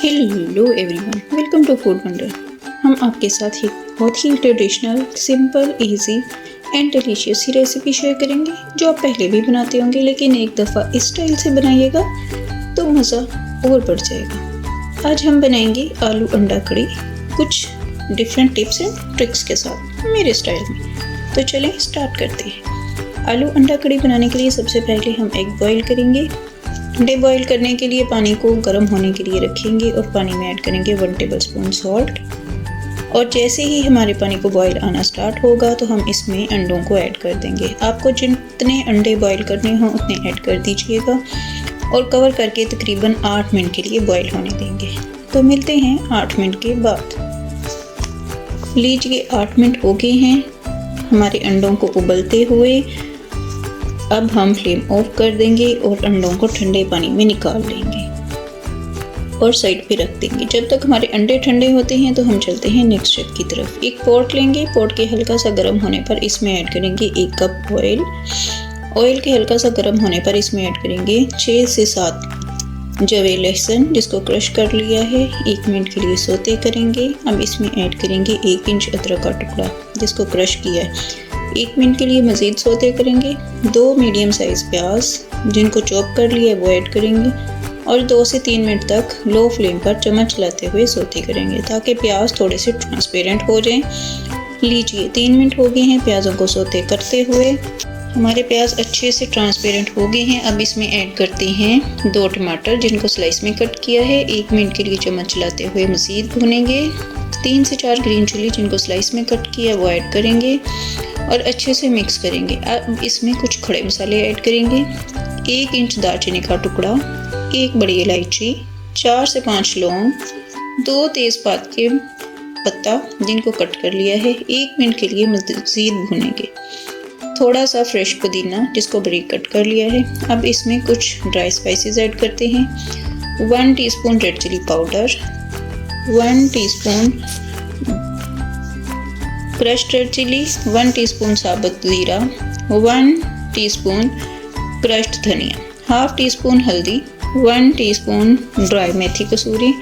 Hello everyone, welcome to food wonder. हम आपके साथ एक बहुत ही traditional, simple, easy and delicious ही रेसिपी शेयर करेंगे जो आप पहले भी बनाते होंगे, लेकिन एक दफ़ा इस स्टाइल से बनाइएगा तो मज़ा और बढ़ जाएगा। आज हम बनाएंगे आलू अंडा कड़ी कुछ डिफरेंट टिप्स एंड ट्रिक्स के साथ मेरे स्टाइल में। तो चलें स्टार्ट करते हैं। आलू अंडा कड़ी बनाने के लिए सबसे पहले हम एग बॉईल करेंगे। अंडे बॉईल करने के लिए पानी को गर्म होने के लिए रखेंगे और पानी में ऐड करेंगे 1 टेबलस्पून सॉल्ट। और जैसे ही हमारे पानी को बॉईल आना स्टार्ट होगा तो हम इसमें अंडों को ऐड कर देंगे। आपको जितने अंडे बॉईल करने हों उतने ऐड कर दीजिएगा और कवर करके तकरीबन 8 मिनट के लिए बॉईल होने देंगे। तो मिलते हैं 8 मिनट के बाद। लीजिए 8 मिनट हो गए हैं हमारे अंडों को उबलते हुए। अब हम फ्लेम ऑफ कर देंगे और अंडों को ठंडे पानी में निकाल लेंगे और साइड पे रख देंगे। जब तक हमारे अंडे ठंडे होते हैं तो हम चलते हैं नेक्स्ट स्टेप की तरफ। एक पॉट लेंगे, पॉट के हल्का सा गर्म होने पर इसमें ऐड करेंगे 1 कप ऑयल। ऑयल के हल्का सा गर्म होने पर इसमें ऐड करेंगे 6 से 7 जवे लहसुन जिसको क्रश कर लिया है। 1 मिनट के लिए सोते करेंगे। अब इसमें ऐड करेंगे 1 इंच अदरक का टुकड़ा जिसको क्रश किया है। 1 मिनट के लिए मज़ीद सोते करेंगे। 2 मीडियम साइज़ प्याज जिनको चॉप कर लिया वो ऐड करेंगे और 2 से 3 मिनट तक लो फ्लेम पर चम्मच चलाते हुए सोते करेंगे ताकि प्याज थोड़े से ट्रांसपेरेंट हो जाएं। लीजिए 3 मिनट हो गए हैं प्याज़ों को सोते करते हुए। हमारे प्याज अच्छे से ट्रांसपेरेंट हो गए हैं। अब इसमें ऐड करते हैं 2 टमाटर जिनको स्लाइस में कट किया है। 1 मिनट के लिए चम्मच चलाते हुए मज़ीद भूनेंगे। 3 से 4 ग्रीन चिली जिनको स्लाइस में कट किया वो ऐड करेंगे और अच्छे से मिक्स करेंगे। अब इसमें कुछ खड़े मसाले ऐड करेंगे। 1 इंच दालचीनी का टुकड़ा, 1 बड़ी इलायची, 4 से 5 लौंग, 2 तेज़पात के पत्ता जिनको कट कर लिया है। 1 मिनट के लिए मज़ीद भूनेंगे। थोड़ा सा फ्रेश पुदीना जिसको बारीक कट कर लिया है। अब इसमें कुछ ड्राई स्पाइसेस ऐड करते हैं। 1 teaspoon red chilli powder, 1 teaspoon crushed red chilli, 1 teaspoon साबुत ज़ीरा, 1 टीस्पून क्रश्ड धनिया, हाफ टीस्पून हल्दी, 1 टीस्पून ड्राई मेथी कसूरी,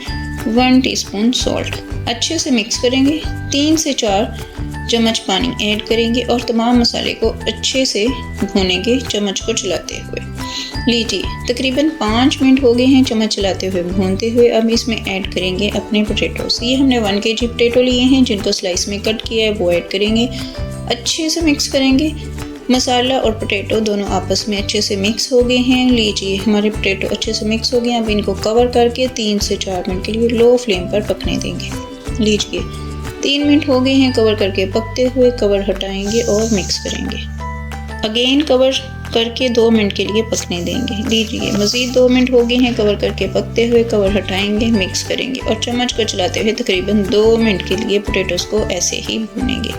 1 टीस्पून सॉल्ट। अच्छे से मिक्स करेंगे। 3 से 4 चम्मच पानी ऐड करेंगे और तमाम मसाले को अच्छे से भूनेंगे चम्मच को चलाते हुए। लीजिए तकरीबन 5 मिनट हो गए हैं चम्मच चलाते हुए भूनते हुए। अब इसमें ऐड करेंगे अपने पोटैटोस। ये हमने 1 kg पोटैटो लिए हैं जिनको स्लाइस में कट किया है वो ऐड करेंगे। अच्छे से मिक्स करेंगे। मसाला और पोटैटो दोनों आपस में अच्छे से मिक्स हो गए हैं। लीजिए हमारे पोटैटो अच्छे से मिक्स हो गए हैं। अब इनको कवर करके 3 से 4 मिनट के लिए लो फ्लेम पर पकने देंगे। लीजिए 3 मिनट हो गए हैं कवर करके पकते हुए। कवर हटाएंगे और मिक्स करेंगे। अगेन कवर करके 2 मिनट के लिए पकने देंगे। लीजिए मज़ीद 2 मिनट हो गए हैं कवर करके पकते हुए। कवर हटाएंगे, मिक्स करेंगे और चम्मच को चलाते हुए तकरीबन 2 मिनट के लिए पोटैटोस को ऐसे ही भूनेंगे।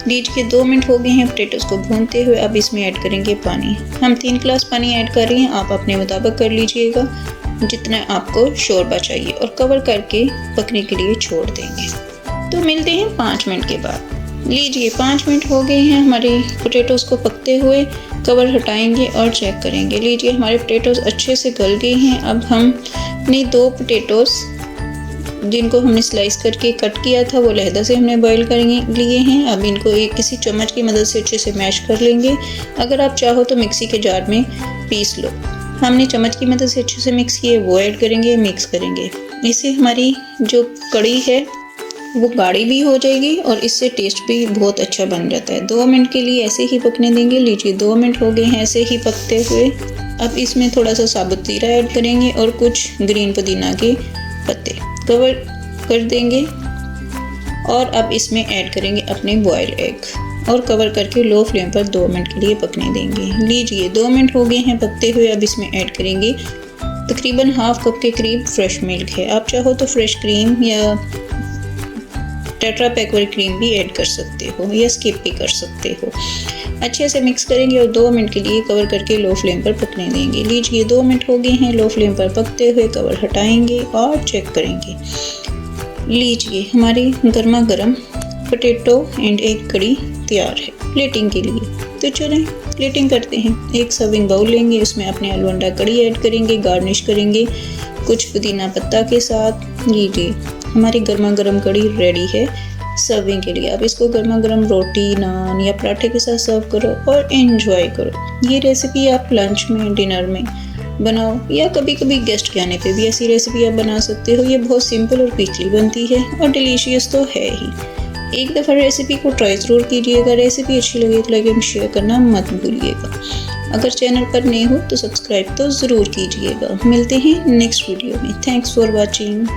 लीजिए 2 मिनट हो गए हैं पोटैटोस को भूनते हुए। अब इसमें ऐड करेंगे पानी। हम 3 गिलास पानी ऐड कर रहे हैं, आप अपने मुताबिक कर लीजिएगा जितना आपको शोरबा चाहिए और कवर करके पकने के लिए छोड़ देंगे। तो मिलते हैं 5 मिनट के बाद। लीजिए 5 मिनट हो गए हैं हमारे पोटैटोस को पकते हुए। कवर हटाएंगे और चेक करेंगे। लीजिए हमारे पोटैटोस अच्छे से गल गए हैं। अब हमने 2 पोटैटोस जिनको हमने स्लाइस करके कट किया था वो लहदा से हमने बॉईल कर लिए हैं। अब इनको एक किसी चम्मच की मदद से अच्छे से मैश कर लेंगे। अगर आप चाहो तो मिक्सी के जार में पीस लो। हमने चम्मच की मदद से अच्छे से मिक्स किए वो ऐड करेंगे, मिक्स करेंगे। इससे हमारी जो कड़ी है वो गाढ़ी भी हो जाएगी और इससे टेस्ट भी बहुत अच्छा बन जाता है। 2 मिनट के लिए ऐसे ही पकने देंगे। लीजिए 2 मिनट हो गए हैं ऐसे ही पकते हुए। अब इसमें थोड़ा सा साबुत ज़ीरा ऐड करेंगे और कुछ ग्रीन पुदीना के पत्ते कवर कर देंगे और अब इसमें ऐड करेंगे अपने बॉयल एग और कवर करके लो फ्लेम पर 2 मिनट के लिए पकने देंगे। लीजिए 2 मिनट हो गए हैं पकते हुए। अब इसमें ऐड करेंगे तकरीबन हाफ कप के करीब फ्रेश मिल्क है। आप चाहो तो फ्रेश क्रीम या टेट्रा पैक वाली क्रीम भी ऐड कर सकते हो या स्किप भी कर सकते हो। अच्छे से मिक्स करेंगे और 2 मिनट के लिए कवर करके लो फ्लेम पर पकने देंगे। लीजिए 2 मिनट हो गए हैं लो फ्लेम पर पकते हुए। कवर हटाएंगे और चेक करेंगे। लीजिए हमारी गर्मा गर्म पोटैटो एंड एग कड़ी तैयार है प्लेटिंग के लिए। तो चलें प्लेटिंग करते हैं। एक सर्विंग बाउल लेंगे, उसमें अपने आलू अंडा कड़ी ऐड करेंगे, गार्निश करेंगे कुछ पुदीना पत्ता के साथ। ये हमारी गर्मा गर्म कड़ी रेडी है सर्विंग के लिए। आप इसको गर्मा गर्म रोटी, नान या पराठे के साथ सर्व करो और एंजॉय करो। ये रेसिपी आप लंच में, डिनर में बनाओ या कभी कभी गेस्ट के आने पे भी ऐसी रेसिपी आप बना सकते हो। ये बहुत सिंपल और क्विकली बनती है और डिलीशियस तो है ही। एक दफ़ा रेसिपी को ट्राई ज़रूर कीजिएगा। रेसिपी अच्छी लगे तो लाइक एंड शेयर करना मत भूलिएगा। अगर चैनल पर नए हो तो सब्सक्राइब तो ज़रूर कीजिएगा। मिलते हैं नेक्स्ट वीडियो में। Thanks for watching.